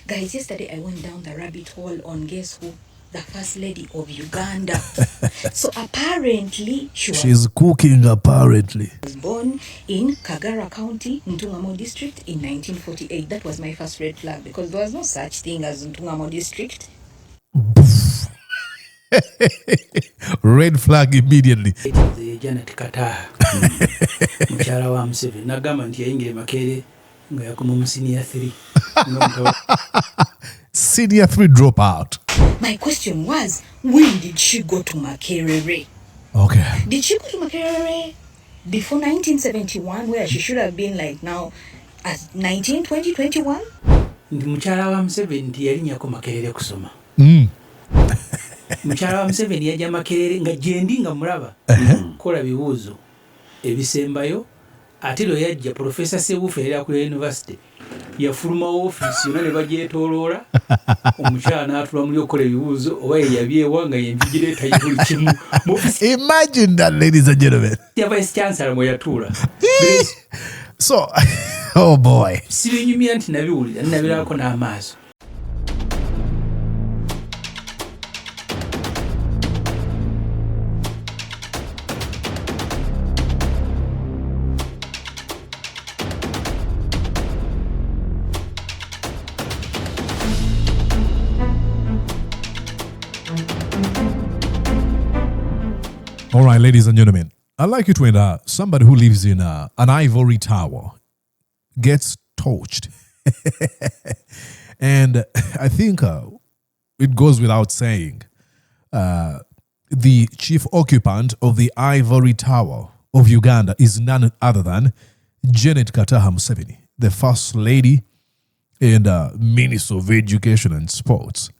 Guys, yesterday I went down the rabbit hole on guess who? The First Lady of Uganda. So apparently she's cooking apparently. Was born in Kagara County, Ntungamo District in 1948. That was my first red flag because there was no such thing as Ntungamo District. Red flag immediately. Janet Kata Muchara wa Museveni nagamba nti yayingira Makerere nga yakoma mu senior 3. Senior 3 dropout. My question was, when did she go to Makerere? Okay. Did she go to Makerere before 1971, where she should have been like now as 19, 20, 21? Ndi muchara wa Museveni nti yalinya ko Makerere kusoma. Muchara wa Museveni yajja Makerere nga jendi nga mulaba. Kola bibuuzo ebisembayo ate lo yajja Professor Sebufe era ku University yafuluma office yona ne bagyetoloola omukyala n'atula muli okukola ebibuuzo oba yabyewa nga yenvigireeta yibuli kimu. Imagine that, ladies and gentlemen. Ya vice chancellor mwe yatuula. So, oh boy. Sibinyumya nti nabiwulira nabirako n'amaaso. All right, ladies and gentlemen, I'd like you to enter somebody who lives in an ivory tower gets torched. And I think it goes without saying, the chief occupant of the ivory tower of Uganda is none other than Janet Museveni, the First Lady and Minister of Education and Sports.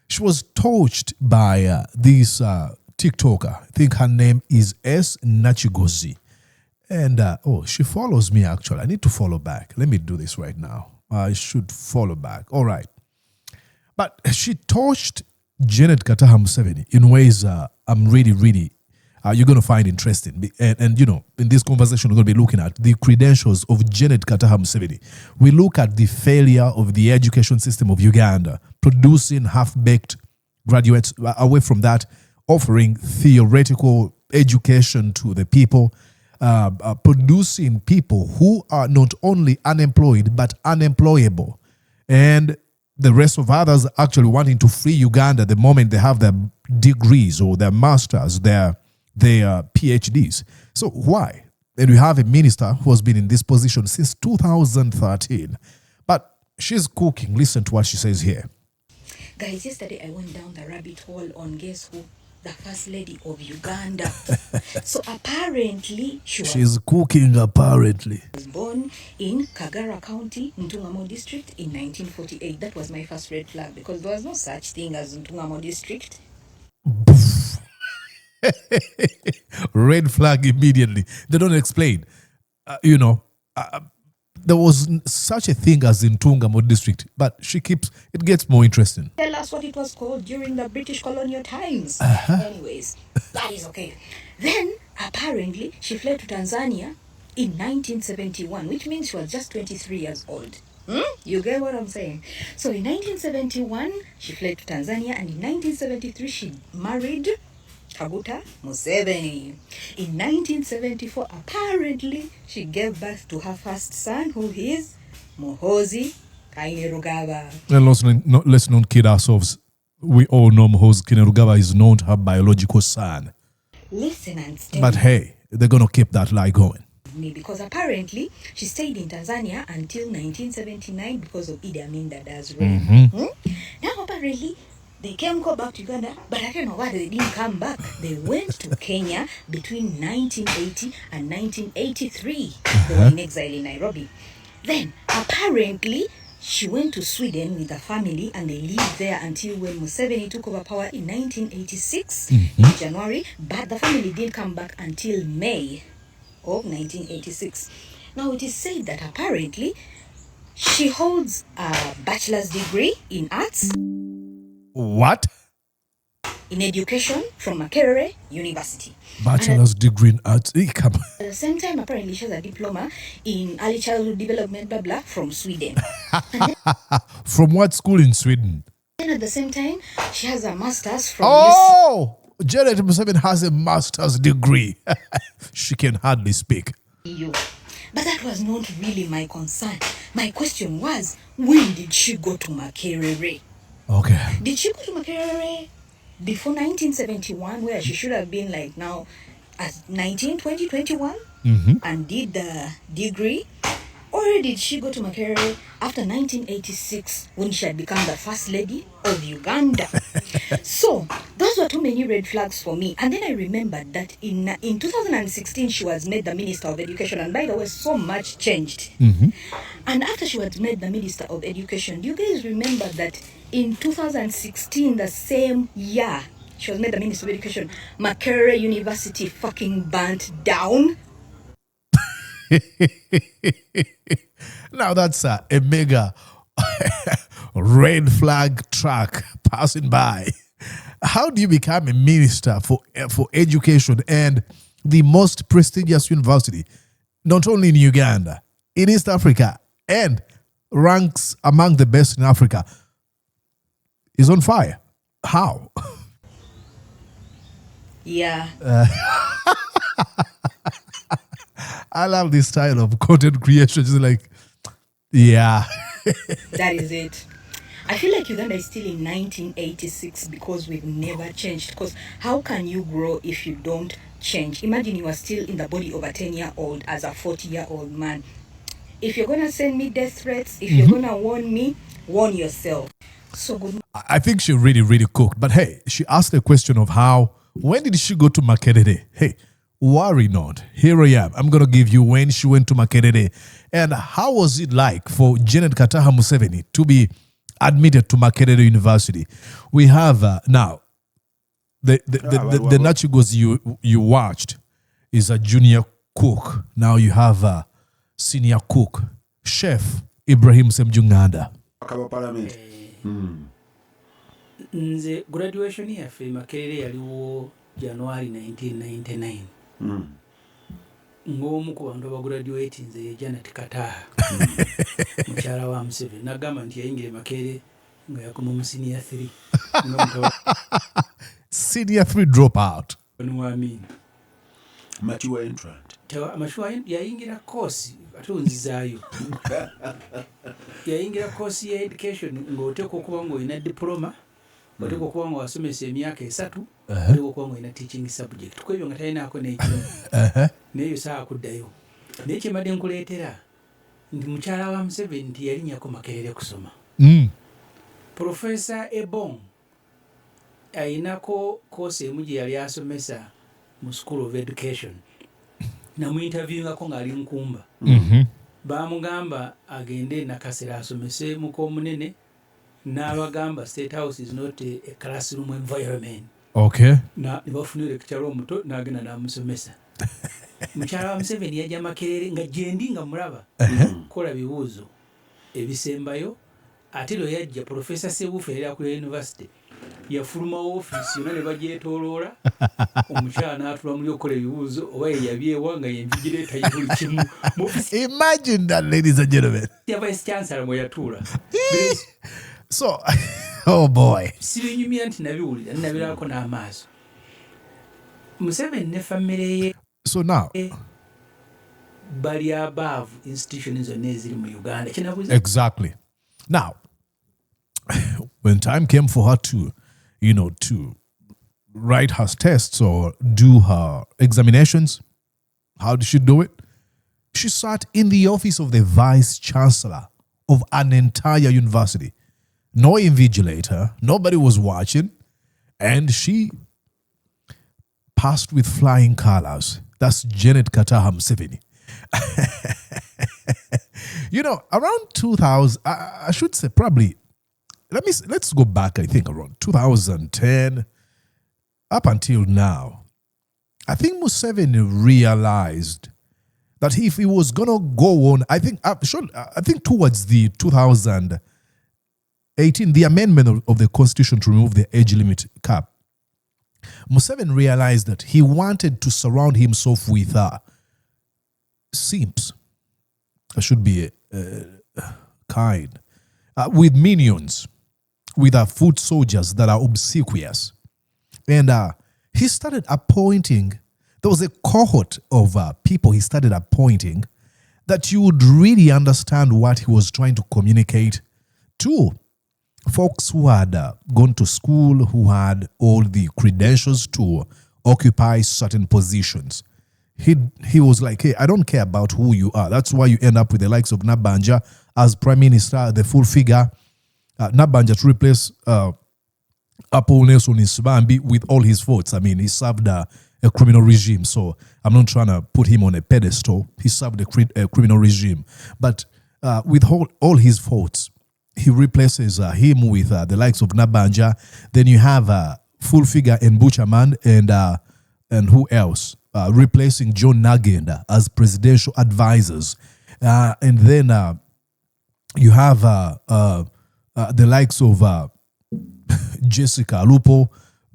She was torched by this TikToker. I think her name is S. Nachigozi. And, she follows me actually. I need to follow back. Let me do this right now. I should follow back. All right. But she torched Janet Museveni in ways I'm really, you're going to find interesting. And, you know, in this conversation, we're going to be looking at the credentials of Janet Museveni. We look at the failure of the education system of Uganda, producing half-baked graduates. Away from that, offering theoretical education to the people, producing people who are not only unemployed, but unemployable. And the rest of others actually wanting to flee Uganda the moment they have their degrees or their masters, their PhDs. So why? And we have a minister who has been in this position since 2013. But she's cooking. Listen to what she says here. Guys, yesterday I went down the rabbit hole on guess who? The First Lady of Uganda. So apparently she's cooking apparently. Was born in Kagara County, Ntungamo District in 1948. That was my first red flag because there was no such thing as Ntungamo District. Red flag immediately. They don't explain. There was such a thing as in Ntungamo District, but it gets more interesting. Tell us what it was called during the British colonial times. Anyways, that is okay. Then, apparently, she fled to Tanzania in 1971, which means she was just 23 years old. You get what I'm saying? So in 1971, she fled to Tanzania, and in 1973, she married Kaguta Museveni. In 1974, apparently, she gave birth to her first son, who is Muhoozi Kainerugaba. And let's not kid ourselves. We all know Muhoozi Kainerugaba is not her biological son. Listen and stay. But hey, they're going to keep that lie going. Because apparently, she stayed in Tanzania until 1979 because of Idi Amin Dada's reign. Now, apparently, they go back to Uganda, but I don't know why they didn't come back. They went to Kenya between 1980 and 1983. They were in exile in Nairobi. Then, apparently, she went to Sweden with her family and they lived there until when Museveni took over power in 1986, in January. But the family didn't come back until May of 1986. Now, it is said that apparently, she holds a bachelor's degree in arts. What? in education from Makerere University. Bachelor's degree in arts. Come on. At the same time, apparently she has a diploma in early childhood development, blah blah, from Sweden. From what school in Sweden? And at the same time, she has a master's from Oh, Janet Museveni has a master's degree. She can hardly speak. UCU. But that was not really my concern. My question was, when did she go to Makerere? Okay. Did she go to Makerere before 1971, where she should have been like now at 19, 20, 21 and did the degree? Or did she go to Makerere after 1986 when she had become the First Lady of Uganda? So, those were too many red flags for me. And then I remembered that in 2016 she was made the Minister of Education. And by the way, so much changed. And after she was made the Minister of Education, do you guys remember that in 2016, the same year she was made the Minister of Education, Makerere University fucking burnt down? Now that's a mega red flag truck passing by. How do you become a minister for education and the most prestigious university, not only in Uganda, in East Africa, and ranks among the best in Africa, is on fire? How? Yeah. I love this style of content creation. It's like, yeah. That is it. I feel like Uganda is still in 1986 because we've never changed. Because how can you grow if you don't change? Imagine you are still in the body of a 10-year-old as a 40-year-old man. If you're going to send me death threats, if you're going to warn me, warn yourself. So good. I think she really, really cooked. But hey, she asked the question of when did she go to Makerere? Hey, worry not. Here I am. I'm going to give you when she went to Makerere. And how was it like for Janet Museveni to be admitted to Makerere University? We have now, the Nachigos you watched is a junior cook. Now you have a senior cook, Chef Ibrahim Semujju Nganda. Nze graduation yaffe Makerere yaliwo January 1999. Ng'omu ku bantu abagraduate nze ye Janet Kataha mukyala wa Museveni nagamba nti yayingira Makerere nga yakoma mu senior 3 senior 3 drop out. Mature entrant. Yayingira course ate onzizaayo. Yayingira course ya education ng'oteekwa okuba ng'olina diploma, oteekwa okuba nga wasomesa emyaka 3, oteekwa okuba ng'olina teaching subject. Ku ebyo nga talinaako n'ekimu. N'eyo saa kuddayo. Naye kye mbadde nkuleetera nti mukyala wa Museveni nti yalinnyako Makerere kusoma. Professor Ebong ayinako course emu gye yali asomesa mu School of Education. Namuinterviewingako ng'ali Nkumba. Baamugamba agende Nakasera asomese muko munene, n'abagamba State House is not a classroom environment. Okay. Ne bafunira lecturer omuto n'agenda n'amusomesa. Mukyala wa Museveni yajja Makerere nga gyendi nga mulaba. Kola bibuuzo ebisembayo. Ate lwe yajja Professor Sebufeera ku University yafuluma office yonna ne bagyetooloola, omukyala n'atula muli okukola ebibuuzo oba ye yabyewa nga yenvigireeta ye buli kimu. Imagine that, ladies and gentlemen. Ya Vice Chancellor mwe yatuula. So, oh boy. Sibinyumya nti nabiwulira nabirako n'amaaso. Museveni ne famire ye. So now. Bali above institutions zonna eziri mu Uganda. Exactly. Now, when time came for her to write her tests or do her examinations, how did she do it? She sat in the office of the vice chancellor of an entire university. No invigilator, nobody was watching, and she passed with flying colors. That's Janet Museveni. Around 2000, I should say probably, let's go back, I think around 2010, up until now, I think Museveni realized that if he was going to go on, I think towards the 2018, the amendment of the constitution to remove the age limit cap, Museveni realized that he wanted to surround himself with simps. I should be kind. With minions, with foot soldiers that are obsequious. And he started appointing, there was a cohort of people he started appointing that you would really understand what he was trying to communicate to. Folks who had gone to school, who had all the credentials to occupy certain positions. He was like, hey, I don't care about who you are. That's why you end up with the likes of Nabanja as prime minister, the full figure. Nabanja to replace Apple Nelson Nsibambi with all his faults. I mean, he served a criminal regime, so I'm not trying to put him on a pedestal. He served a criminal regime. But with all his faults, he replaces him with the likes of Nabanja. Then you have full figure in Buchaman and who else? Replacing John Nagenda as presidential advisors. And then you have the likes of Jessica Lupo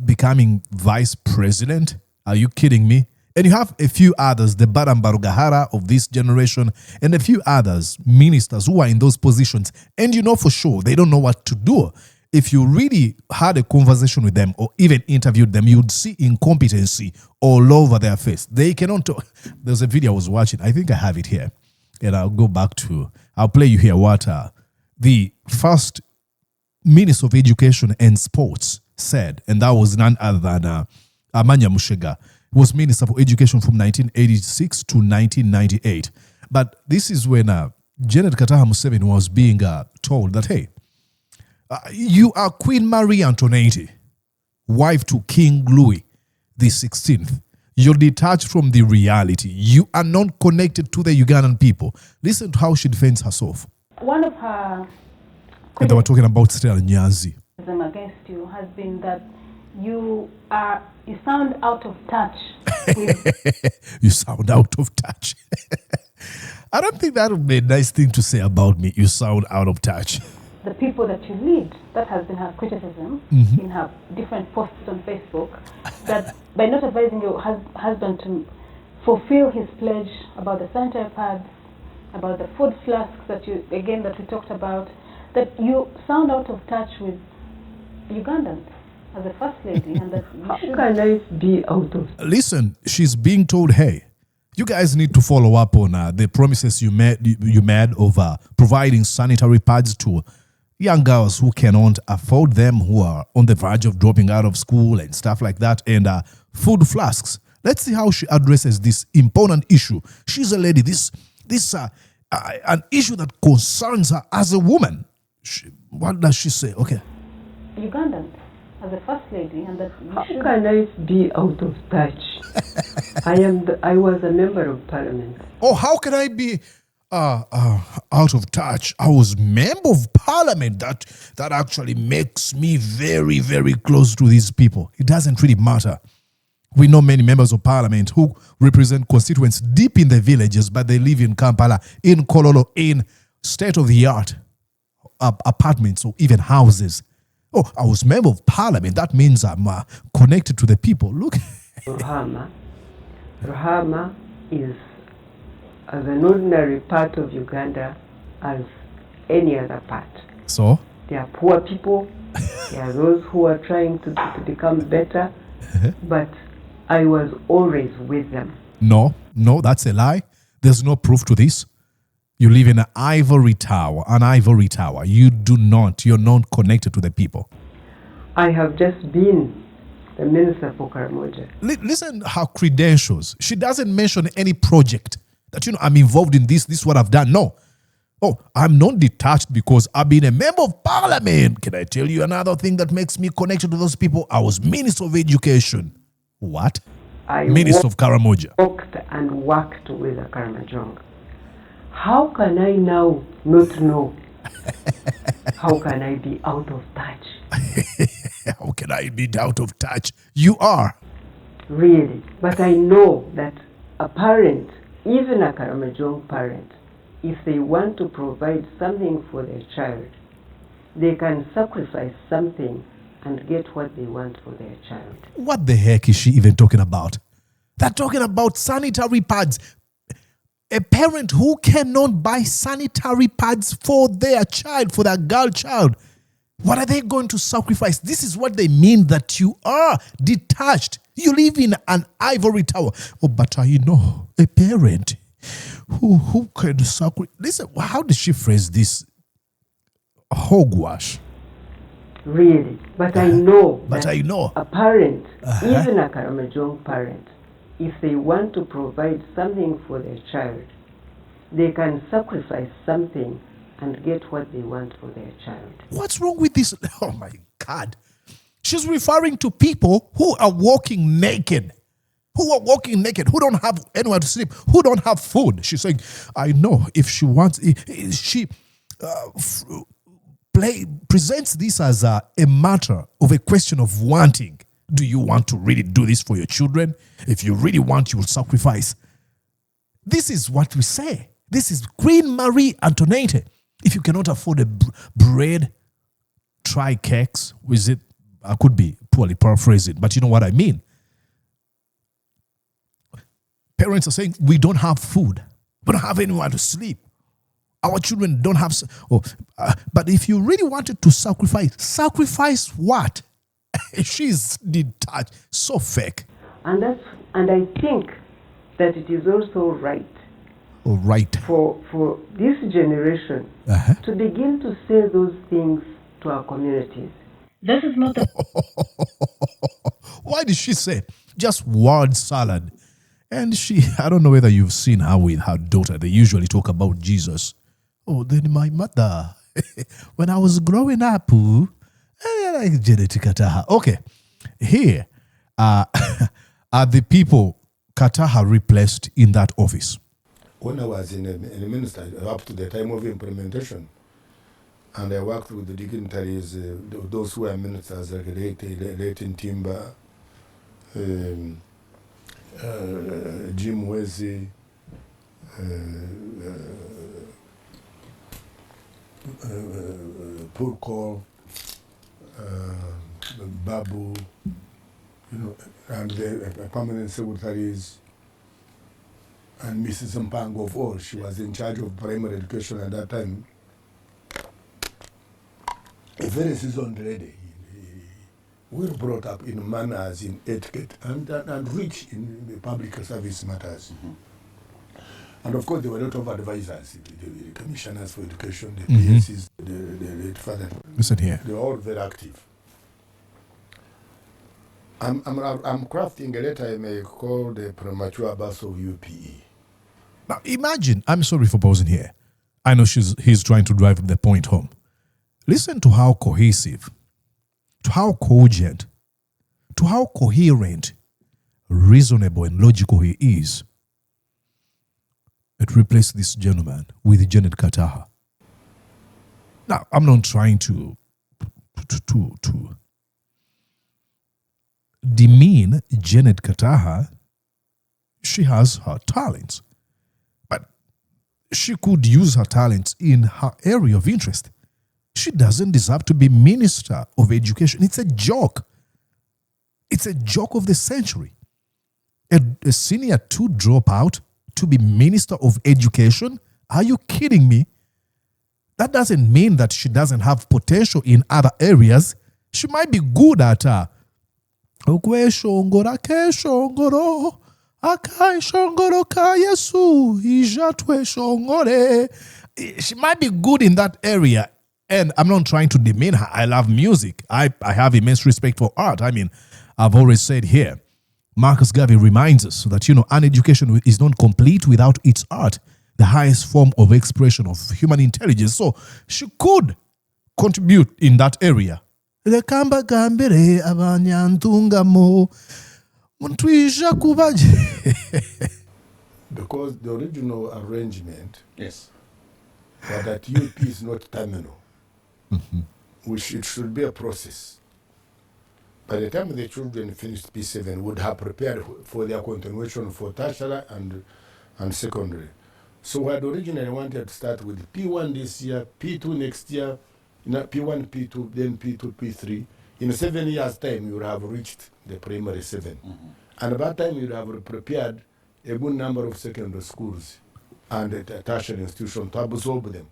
becoming vice president. Are you kidding me? And you have a few others, the Barambarugahara of this generation, and a few others, ministers who are in those positions. And you know for sure they don't know what to do. If you really had a conversation with them or even interviewed them, you'd see incompetency all over their face. They cannot talk. There's a video I was watching. I think I have it here. And I'll play you here what the first Minister of Education and Sports said. And that was none other than Amanya Mushega. He was Minister for Education from 1986 to 1998. But this is when Janet Museveni was being told that, hey, you are Queen Marie Antoinette, wife to King Louis the 16th. You're detached from the reality. You are not connected to the Ugandan people. Listen to how she defends herself. One of her And they were talking about Stella Nyanzi. criticism against you has been that you sound out of touch with You sound out of touch. I don't think that would be a nice thing to say about me. You sound out of touch. the people that you lead. That has been her criticism in her different posts on Facebook, that by not advising your husband to fulfill his pledge about the sanitary pads, about the food flasks that we talked about, that you sound out of touch with Ugandans as a first lady, and that you How should can I be out of? Listen, she's being told, hey, you guys need to follow up on the promises you made of providing sanitary pads to young girls who cannot afford them, who are on the verge of dropping out of school and stuff like that, and food flasks. Let's see how she addresses this important issue. She's a lady. This an issue that concerns her as a woman. What does she say? Okay. Ugandans as a first lady, and that you How should can I be out of touch? I was a member of parliament. Oh, how can I be out of touch? I was member of parliament. That actually makes me very, very close to these people. It doesn't really matter. We know many members of parliament who represent constituents deep in the villages, but they live in Kampala, in Kololo, in state-of-the-art apartments or even houses. Oh, I was member of parliament. That means I'm connected to the people. Look. Ruhama is as an ordinary part of Uganda as any other part. So? There are poor people, there are those who are trying to become better, but I was always with them. No, that's a lie. There's no proof to this. You live in an ivory tower. You're not connected to the people. I have just been the minister for Karamoja. Listen her credentials. She doesn't mention any project that, I'm involved in this is what I've done. No. Oh, I'm not detached because I've been a member of parliament. Can I tell you another thing that makes me connected to those people? I was Minister of Education. What? Minister of Karamoja. Walked and worked with the Karamajong. How can I now not know? How can I be out of touch? How can I be out of touch? You are. Really. But I know that a parent, even a Karamajong parent, if they want to provide something for their child, they can sacrifice something and get what they want for their child. What the heck is she even talking about? They're talking about sanitary pads. A parent who cannot buy sanitary pads for their child, for their girl child, what are they going to sacrifice? This is what they mean, that you are detached. You live in an ivory tower. Oh, but I know a parent who can sacrifice. Listen, how did she phrase this? Hogwash. Really. But I know But that I know. a parent, even a Karamojong parent, if they want to provide something for their child, they can sacrifice something and get what they want for their child. What's wrong with this? Oh my God. She's referring to people who are walking naked. Who who don't have anywhere to sleep, who don't have food. She's saying, I know if she wants, she presents this as a matter of a question of wanting. Do you want to really do this for your children? If you really want, you will sacrifice. This is what we say. This is Queen Marie Antoinette. If you cannot afford a bread, try cakes. With it, I could be poorly paraphrasing, but you know what I mean. Parents are saying, we don't have food. We don't have anywhere to sleep. Our children don't have... but if you really wanted to sacrifice what? She's detached. So fake. And I think that it is also right for this generation to begin to say those things to our communities. This is not a Why did she say just word salad? And I don't know whether you've seen her with her daughter. They usually talk about Jesus. Oh, then my mother, when I was growing up, like Janet Kataha. Okay, here are the people Kataha replaced in that office. When I was in a minister, up to the time of implementation, and I worked with the dignitaries, those who were ministers, like Leighton Timber, Jim Wesley, Purcell, Babu, and the permanent secretaries, and Mrs. Mpango of all. She was in charge of primary education at that time. A very seasoned lady. We were brought up in manners, in etiquette, and rich in the public service matters. And of course, there were a lot of advisors, the commissioners for education, the PSCs, the father. Listen here. They were all very active. I'm crafting a letter I may call the premature birth of UPE. Now imagine, I'm sorry for pausing here. I know he's trying to drive the point home. Listen to how cohesive, to how cogent, to how coherent, reasonable and logical he is. It replaced this gentleman with Janet Kataha. Now, I'm not trying to demean Janet Kataha. She has her talents, but she could use her talents in her area of interest. She doesn't deserve to be Minister of Education. It's a joke. It's a joke of the century. A senior 2 dropout to be Minister of Education? Are you kidding me? That doesn't mean that she doesn't have potential in other areas. She might be good at she might be good in that area. And I'm not trying to demean her. I love music. I have immense respect for art. I mean, I've always said here, Marcus Garvey reminds us that, an education is not complete without its art, the highest form of expression of human intelligence. So she could contribute in that area. Because the original arrangement was that UP is not terminal. It should be a process. By the time the children finished P7, would have prepared for their continuation for tertiary and secondary. So we had originally wanted to start with P1 this year, P2 next year, P1, P2, then P2, P3, In 7 years' time, you will have reached the primary 7. And by that time, you will have prepared a good number of secondary schools and tertiary institutions to absorb them.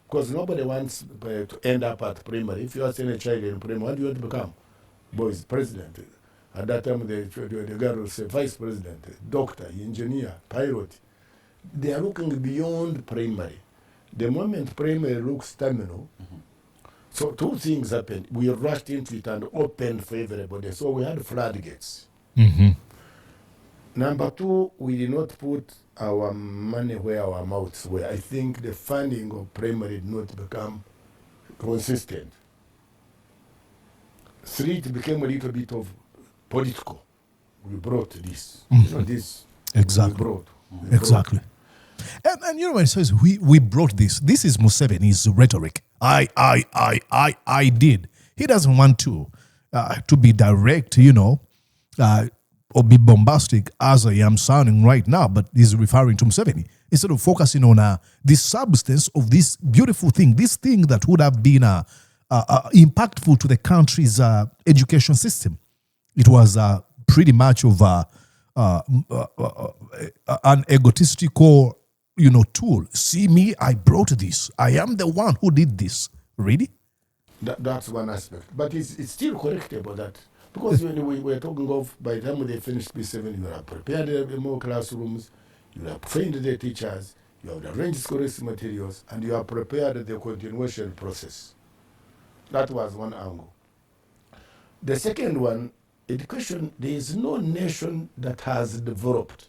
Because nobody wants to end up at primary. If you ask any child in primary, what do you want to become? Boys, president. At that time, the girl will say vice president, doctor, engineer, pilot. They are looking beyond primary. The moment primary looks terminal, so two things happened. We rushed into it and opened for everybody. So we had floodgates. Number two, we did not put our money where our mouths were. I think the funding of primary did not become consistent. Three, it became a little bit of political. We brought this. This exactly. We brought. Exactly. And you know, when it says we brought this is Museveni's rhetoric. I did. He doesn't want to be direct, or be bombastic as I am sounding right now, but he's referring to Museveni. Instead of focusing on the substance of this beautiful thing, this thing that would have been impactful to the country's education system. It was pretty much of an egotistical, tool. See me, I brought this. I am the one who did this. Really? That's one aspect. But it's still correctable that. Because when we were talking of, by the time they finished P7, you have prepared more classrooms, you have trained the teachers, you have arranged scholarship materials, and you have prepared the continuation process. That was one angle. The second one, education, there is no nation that has developed.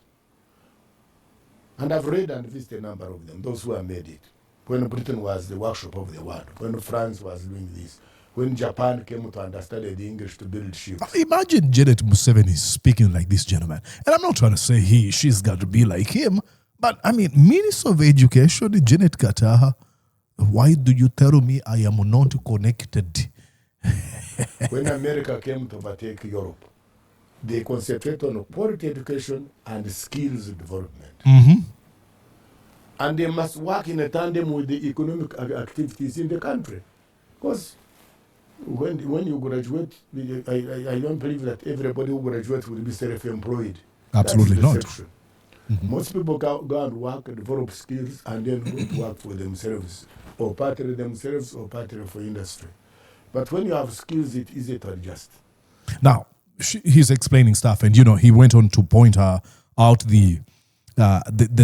And I've read and visited a number of them, those who have made it. When Britain was the workshop of the world, when France was doing this, when Japan came to understand the English to build ships. Imagine Janet Museveni speaking like this gentleman. And I'm not trying to say she's got to be like him, but I mean, Minister of Education, Janet Kataha, why do you tell me I am not connected? When America came to overtake Europe, they concentrated on quality education and skills development. And they must work in a tandem with the economic activities in the country. Because when you graduate, I don't believe that everybody who graduates will be self-employed. Absolutely not. Most people go and work, develop skills, and then go to work for themselves, or partly themselves, or partly for industry. But when you have skills, it's easy to adjust. Now, he's explaining stuff, and he went on to point out the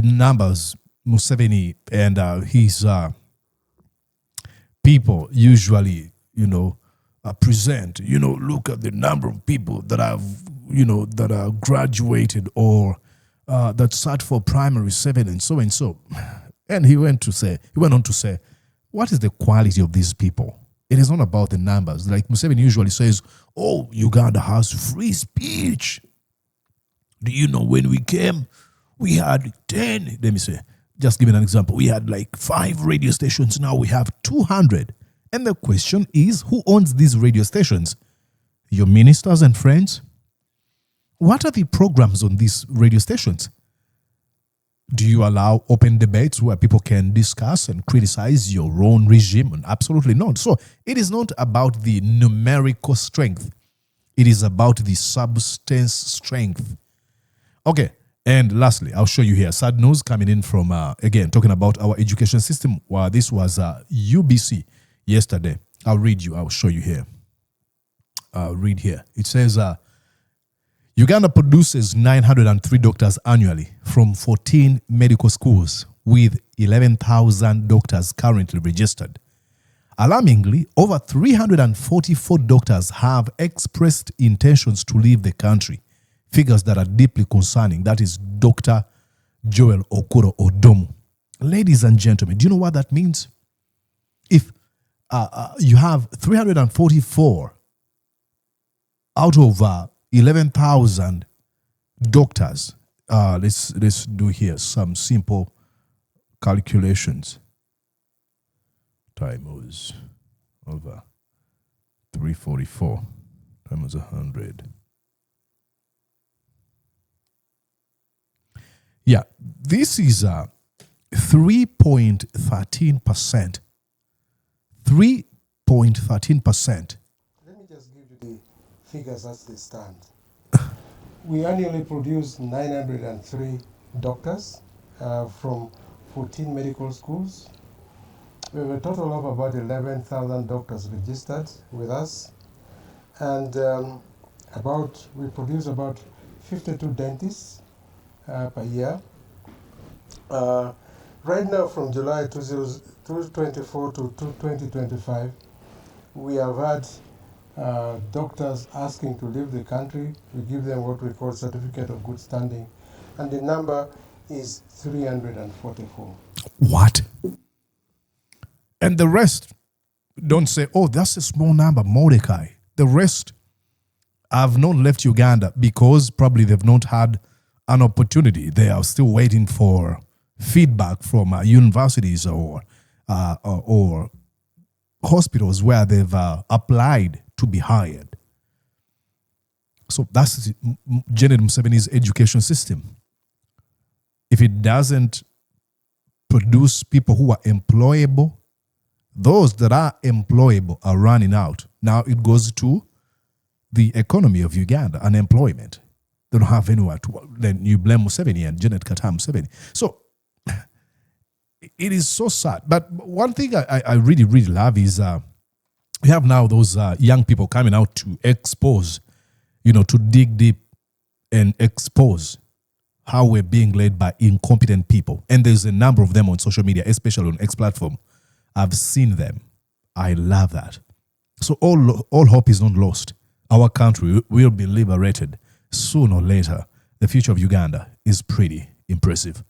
numbers Museveni and his people usually, present. Look at the number of people that have, that are graduated or that sat for primary 7 and so and so. And he went on to say, what is the quality of these people? It is not about the numbers. Like Museveni usually says, oh, Uganda has free speech. Do you know when we came, we had 10, let me say, just give an example. We had like 5 radio stations. Now we have 200. And the question is, who owns these radio stations? Your ministers and friends? What are the programs on these radio stations? Do you allow open debates where people can discuss and criticize your own regime? Absolutely not. So it is not about the numerical strength. It is about the substance strength. Okay. And lastly, I'll show you here. Sad news coming in from, again, talking about our education system. Well, this was UBC yesterday. I'll show you here. Read here. It says, Uganda produces 903 doctors annually from 14 medical schools with 11,000 doctors currently registered. Alarmingly, over 344 doctors have expressed intentions to leave the country. Figures that are deeply concerning. That is Dr. Joel Okoro Odomu. Ladies and gentlemen, do you know what that means? If you have 344 out of 11,000 doctors, let's do here some simple calculations. Time was over 344 times 100. Yeah, this is 3.13%. 3.13%. Let me just give you figures as they stand. We annually produce 903 doctors from 14 medical schools. We have a total of about 11,000 doctors registered with us, and we produce about 52 dentists per year. Right now, from July 2024 to 2025, we have had doctors asking to leave the country. We give them what we call certificate of good standing, and the number is 344. What? And the rest don't say, oh, that's a small number, Mordecai. The rest have not left Uganda because probably they've not had an opportunity. They are still waiting for feedback from universities or hospitals where they've applied to be hired. So that's Janet Museveni's education system. If it doesn't produce people who are employable, those that are employable are running out. Now it goes to the economy of Uganda, unemployment. They don't have anywhere to. Then you blame Museveni and Janet Museveni. So it is so sad. But one thing I really, really love is we have now those young people coming out to expose, to dig deep and expose how we're being led by incompetent people. And there's a number of them on social media, especially on X platform. I've seen them. I love that. So all hope is not lost. Our country will be liberated sooner or later. The future of Uganda is pretty impressive.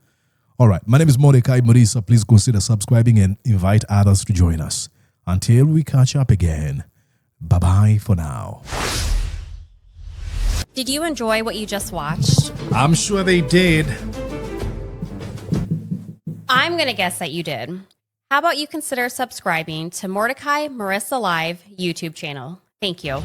All right. My name is Mordecai Marisa. Please consider subscribing and invite others to join us. Until we catch up again. Bye-bye for now. Did you enjoy what you just watched? I'm sure they did. I'm going to guess that you did. How about you consider subscribing to Mordecai Marissa Live YouTube channel? Thank you.